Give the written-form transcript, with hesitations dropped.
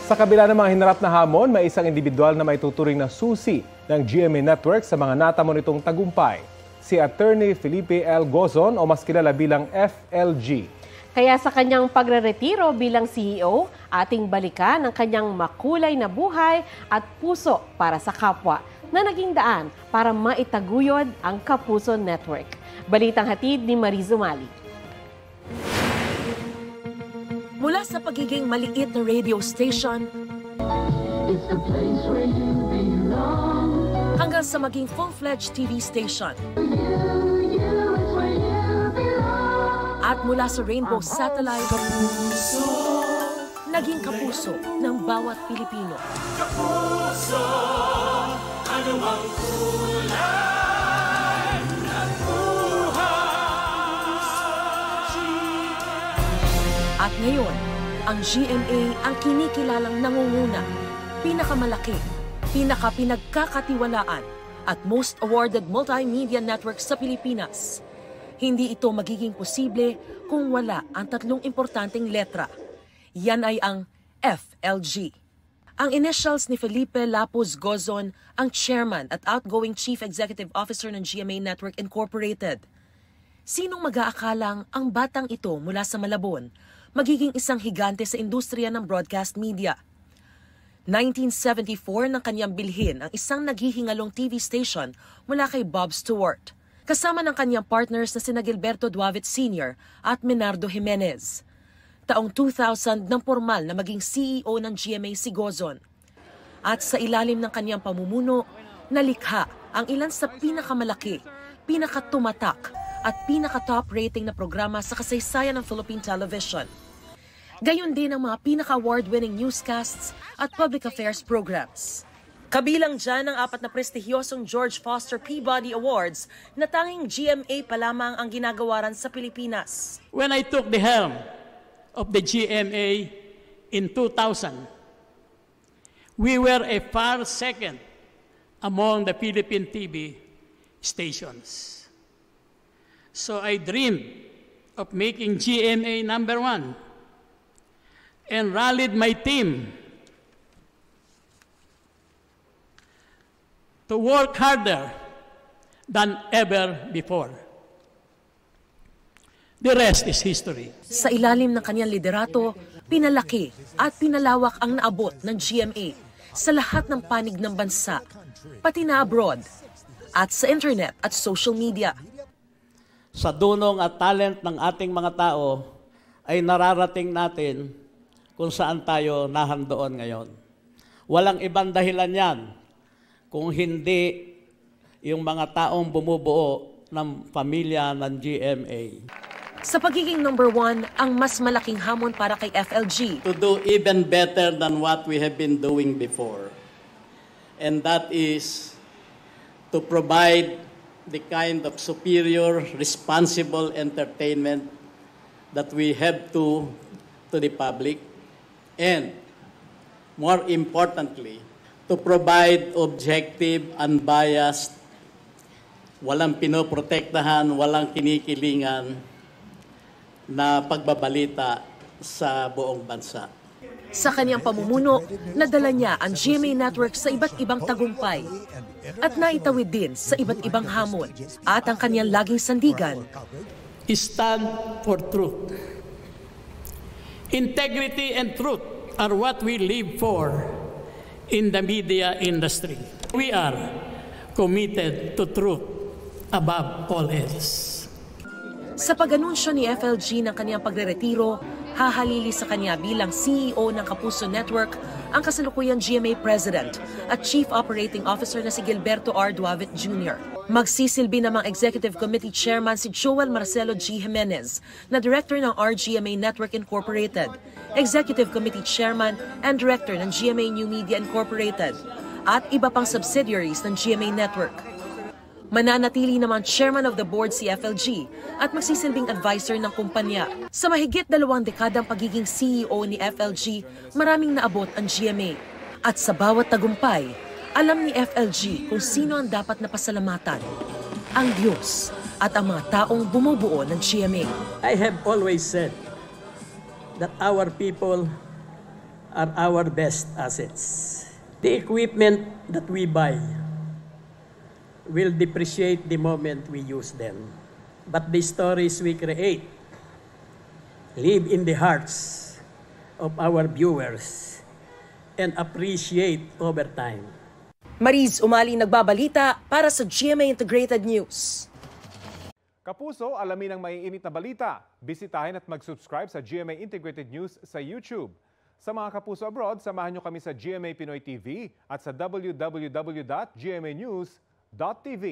Sa kabila ng mga hinarap na hamon, may isang individual na may tuturing na susi ng GMA Network sa mga natamo nitong tagumpay. Si Attorney Felipe L. Gozon o mas kilala bilang FLG. Kaya sa kanyang pagreretiro bilang CEO, ating balikan ang kanyang makulay na buhay at puso para sa kapwa na naging daan para maitaguyod ang Kapuso Network. Balitang hatid ni Marizu Mali. Mula sa pagiging maliit na radio station hanggang sa maging full-fledged TV station at mula sa Rainbow Satellite naging kapuso ng bawat Pilipino. Kapuso, ano ang kulay ng buhay? At ngayon, ang GMA ang kinikilalang nangunguna, pinakamalaki, pinagkakatiwalaan at most awarded multimedia network sa Pilipinas. Hindi ito magiging posible kung wala ang tatlong importanteng letra. Yan ay ang FLG. Ang initials ni Felipe Lapuz Gozon, ang chairman at outgoing chief executive officer ng GMA Network Incorporated. Sinong mag-aakalang ang batang ito mula sa Malabon magiging isang higante sa industriya ng broadcast media? 1974 nang kanyang bilhin ang isang naghihingalong TV station mula kay Bob Stewart, kasama ng kanyang partners na sina Gilberto Duavit Sr. at Menardo Jimenez. Taong 2000 nang formal na maging CEO ng GMA si Gozon. At sa ilalim ng kanyang pamumuno, nalikha ang ilan sa pinakamalaki, pinakatumatak at pinaka-top rating na programa sa kasaysayan ng Philippine television. Gayon din ang mga pinaka-award-winning newscasts at public affairs programs. Kabilang dyan ang 4 na prestihiyosong George Foster Peabody Awards na tanging GMA pa lamang ang ginagawaran sa Pilipinas. When I took the helm of the GMA in 2000, we were a far second among the Philippine TV stations. So I dreamed of making GMA #1 and rallied my team to work harder than ever before. The rest is history. Sa ilalim ng kanyang liderato, pinalaki at pinalawak ang naabot ng GMA sa lahat ng panig ng bansa, pati na abroad, at sa internet at social media. Sa dunong at talent ng ating mga tao ay nararating natin kung saan tayo nahandoon ngayon. Walang ibang dahilan yan kung hindi yung mga taong bumubuo ng pamilya ng GMA. Sa pagiging #1, ang mas malaking hamon para kay FLG. To do even better than what we have been doing before. And that is to provide the kind of superior, responsible entertainment that we have to the public. And more importantly, to provide objective, unbiased, walang pinoprotektahan, walang kinikilingan na pagbabalita sa buong bansa. Sa kanyang pamumuno, nadala niya ang GMA Network sa iba't ibang tagumpay at naitawid din sa iba't ibang hamon. At ang kanyang laging sandigan, Stand for truth. Integrity and truth are what we live for in the media industry. We are committed to truth above all else. Sa pag-anunsyo ni FLG ng kanyang pagreretiro, hahalili sa kanya bilang CEO ng Kapuso Network ang kasalukuyang GMA President at Chief Operating Officer na si Gilberto R. Duavit Jr. Magsisilbi namang Executive Committee Chairman si Joel Marcelo G. Jimenez na Director ng RGMA Network Incorporated, Executive Committee Chairman and Director ng GMA New Media Incorporated at iba pang subsidiaries ng GMA Network. Mananatili naman Chairman of the Board si FLG at magsisilbing advisor ng kumpanya. Sa mahigit 2 dekadang pagiging CEO ni FLG, maraming naabot ang GMA. At sa bawat tagumpay, alam ni FLG kung sino ang dapat na pasalamatan. Ang Diyos at ang mga taong bumubuo ng GMA. I have always said that our people are our best assets. The equipment that we buy will depreciate the moment we use them. But the stories we create live in the hearts of our viewers and appreciate over time. Mariz Umali nagbabalita para sa GMA Integrated News. Kapuso, alamin ang maiinit na balita. Bisitahin at mag-subscribe sa GMA Integrated News sa YouTube. Sa mga kapuso abroad, samahan nyo kami sa GMA Pinoy TV at sa www.gmanews.tv.